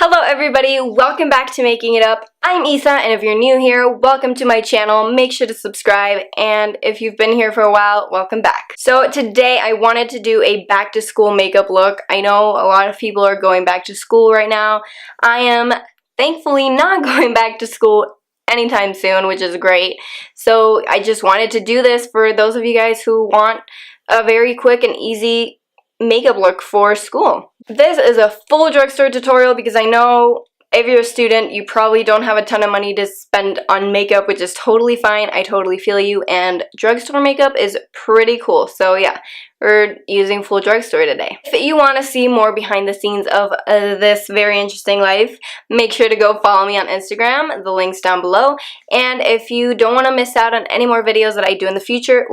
Hello everybody, welcome back to Making It Up. I'm Isa, and if you're new here, welcome to my channel. Make sure to subscribe, and if you've been here for a while, welcome back. So today I wanted to do a back to school makeup look. I know a lot of people are going back to school right now. I am thankfully not going back to school anytime soon, which is great. So I just wanted to do this for those of you guys who want a very quick and easy makeup look for school. This is a full drugstore tutorial because I know if you're a student, you probably don't have a ton of money to spend on makeup, which is totally fine. I totally feel you, and drugstore makeup is pretty cool. So yeah, we're using full drugstore today. If you want to see more behind the scenes of this very interesting life, make sure to go follow me on Instagram. The link's down below. And if you don't want to miss out on any more videos that I do in the future,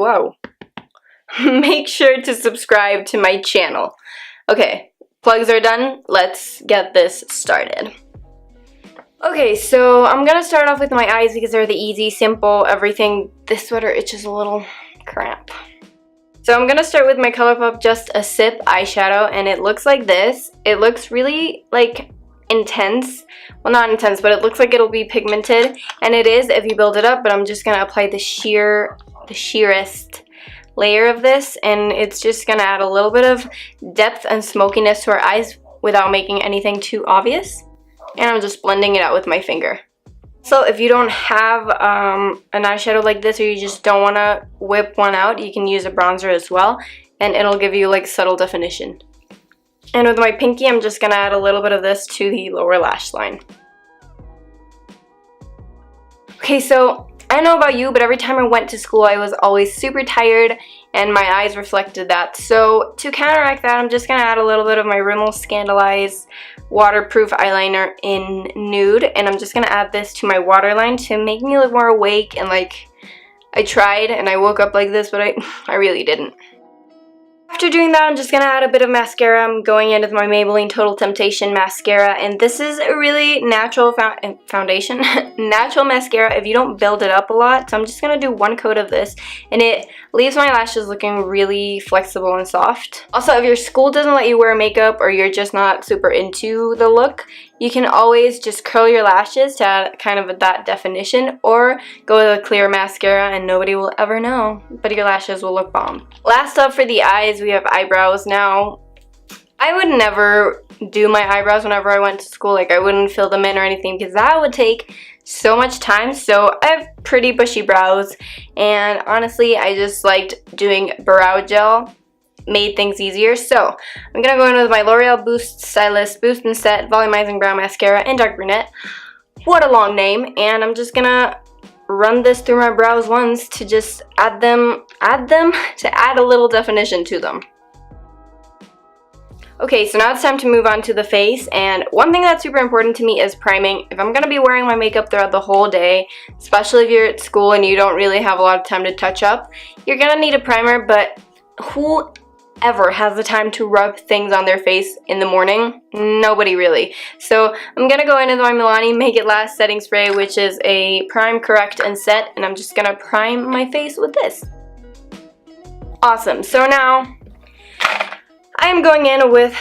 make sure to subscribe to my channel. Okay, plugs are done. Let's get this started. Okay, so I'm gonna start off with my eyes because they're the easy, simple, everything. This sweater itches a little. Crap. So I'm gonna start with my ColourPop Just a Sip eyeshadow, and it looks like this. It looks really like intense. Well, not intense, but it looks like it'll be pigmented, and it is if you build it up, but I'm just gonna apply the sheerest layer of this, and it's just gonna add a little bit of depth and smokiness to our eyes without making anything too obvious. And I'm just blending it out with my finger. So if you don't have an eyeshadow like this, or you just don't want to whip one out, you can use a bronzer as well, and it'll give you like subtle definition. And with my pinky, I'm just gonna add a little bit of this to the lower lash line. Okay, so I don't know about you, but every time I went to school, I was always super tired, and my eyes reflected that. So to counteract that, I'm just going to add a little bit of my Rimmel Scandaleyes waterproof eyeliner in Nude, and I'm just going to add this to my waterline to make me look more awake, and like, I tried, and I woke up like this, but I really didn't. After doing that, I'm just going to add a bit of mascara. I'm going in with my Maybelline Total Temptation mascara, and this is a really natural foundation, natural mascara if you don't build it up a lot. So I'm just going to do one coat of this, and it leaves my lashes looking really flexible and soft. Also, if your school doesn't let you wear makeup, or you're just not super into the look, you can always just curl your lashes to add kind of that definition, or go with a clear mascara and nobody will ever know, but your lashes will look bomb. Last up for the eyes, we have eyebrows. Now, I would never do my eyebrows whenever I went to school. Like, I wouldn't fill them in or anything because that would take so much time. So I have pretty bushy brows, and honestly, I just liked doing brow gel. Made things easier. So I'm gonna go in with my L'Oreal Boost Stylist Boost and Set Volumizing Brow Mascara in Dark Brunette. What a long name. And I'm just gonna run this through my brows once to just add them to add a little definition to them. Okay, so now it's time to move on to the face, and one thing that's super important to me is priming. If I'm gonna be wearing my makeup throughout the whole day, especially if you're at school and you don't really have a lot of time to touch up, you're gonna need a primer. But who ever has the time to rub things on their face in the morning? Nobody really. So I'm gonna go in with my Milani Make It Last setting spray, which is a prime, correct, and set, and I'm just gonna prime my face with this. Awesome. So now I am going in with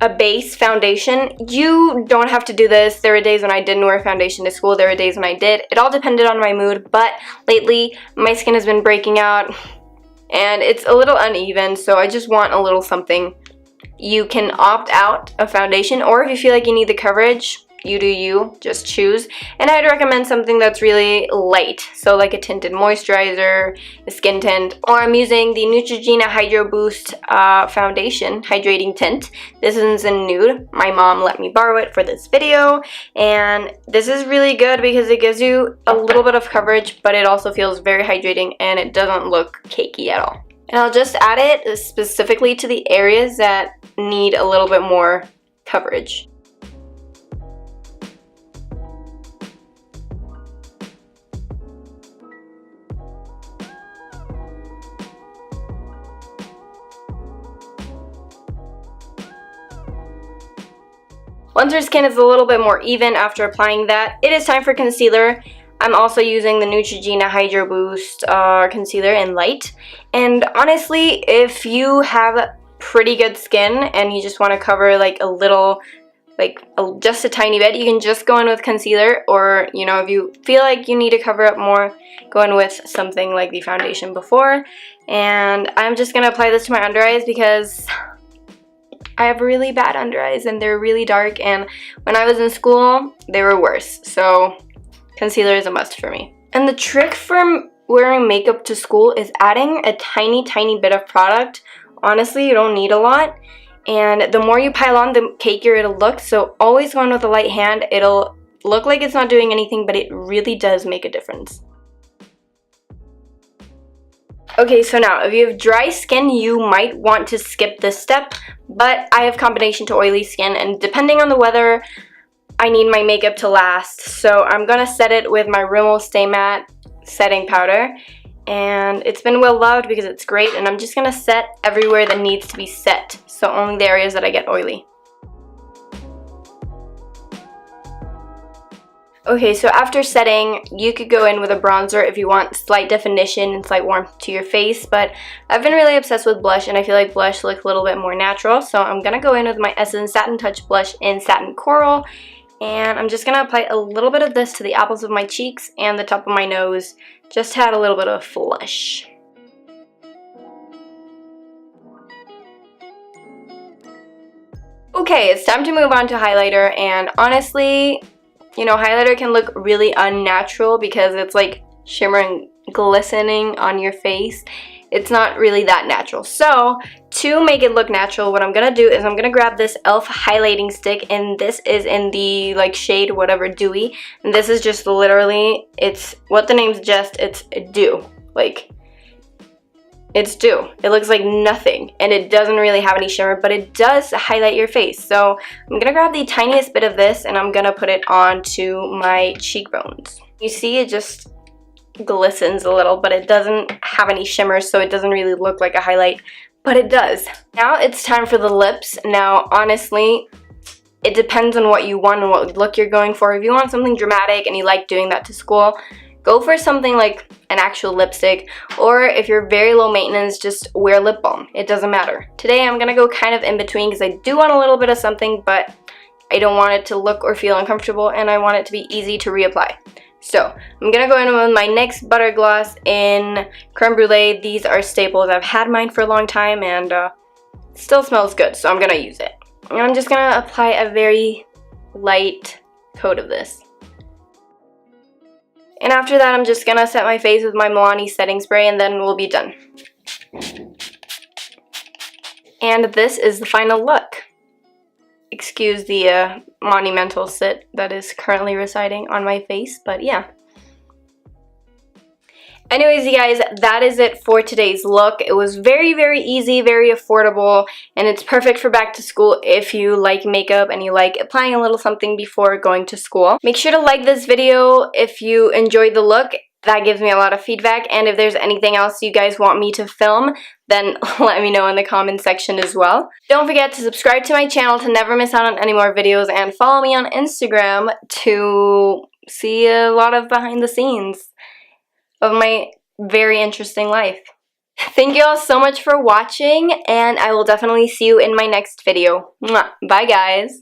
a base foundation. You don't have to do this. There were days when I didn't wear foundation to school. There were days when I did. It all depended on my mood, but lately my skin has been breaking out and it's a little uneven, so I just want a little something. You can opt out of foundation, or if you feel like you need the coverage, you do you, just choose. And I'd recommend something that's really light, so like a tinted moisturizer, a skin tint, or I'm using the Neutrogena Hydro Boost foundation hydrating tint. This is in Nude. My mom let me borrow it for this video, and this is really good because it gives you a little bit of coverage, but it also feels very hydrating, and it doesn't look cakey at all. And I'll just add it specifically to the areas that need a little bit more coverage. Once your skin is a little bit more even after applying that, it is time for concealer. I'm also using the Neutrogena Hydro Boost concealer in light. And honestly, if you have pretty good skin and you just want to cover like a little like just a tiny bit. You can just go in with concealer, or you know, if you feel like you need to cover up more, go in with something like the foundation before. And I'm just gonna apply this to my under eyes because I have really bad under eyes and they're really dark, and when I was in school they were worse, so concealer is a must for me. And the trick from wearing makeup to school is adding a tiny bit of product. Honestly, you don't need a lot, and the more you pile on, the cakier it'll look. So always go in with a light hand. It'll look like it's not doing anything, but it really does make a difference. Okay, so now if you have dry skin, you might want to skip this step, but I have combination to oily skin, and depending on the weather, I need my makeup to last. So I'm gonna set it with my Rimmel Stay Matte setting powder, and it's been well loved because it's great, and I'm just gonna set everywhere that needs to be set, so only the areas that I get oily. Okay, so after setting, you could go in with a bronzer if you want slight definition and slight warmth to your face, but I've been really obsessed with blush, and I feel like blush looks a little bit more natural, so I'm gonna go in with my Essence Satin Touch blush in Satin Coral, and I'm just gonna apply a little bit of this to the apples of my cheeks and the top of my nose, just to add a little bit of flush. Okay, it's time to move on to highlighter, and honestly, you know, highlighter can look really unnatural because it's like shimmering, glistening on your face. It's not really that natural. So to make it look natural, what I'm gonna do is I'm gonna grab this e.l.f. highlighting stick, and this is in the like shade whatever, dewy, and this is just literally, it's what the name suggests, it's dew. Like, it's dew. It looks like nothing, and it doesn't really have any shimmer, but it does highlight your face. So I'm gonna grab the tiniest bit of this, and I'm gonna put it onto my cheekbones. You see, it just glistens a little, but it doesn't have any shimmer, so it doesn't really look like a highlight, but it does. Now it's time for the lips. Now, honestly, it depends on what you want and what look you're going for. If you want something dramatic and you like doing that to school, go for something like an actual lipstick, or if you're very low maintenance, just wear lip balm. It doesn't matter. Today I'm gonna go kind of in between because I do want a little bit of something, but I don't want it to look or feel uncomfortable, and I want it to be easy to reapply. So I'm gonna go in with my NYX Butter Gloss in Creme Brulee. These are staples. I've had mine for a long time, and it still smells good, so I'm gonna use it. And I'm just gonna apply a very light coat of this. And after that, I'm just gonna set my face with my Milani setting spray, and then we'll be done. And this is the final look. Excuse the monumental sit that is currently residing on my face, but yeah. Anyways, you guys, that is it for today's look. It was very easy, very affordable, and it's perfect for back to school if you like makeup and you like applying a little something before going to school. Make sure to like this video if you enjoyed the look. That gives me a lot of feedback, and if there's anything else you guys want me to film, then let me know in the comment section as well. Don't forget to subscribe to my channel to never miss out on any more videos, and follow me on Instagram to see a lot of behind the scenes of my very interesting life. Thank you all so much for watching, and I will definitely see you in my next video. Mwah. Bye guys!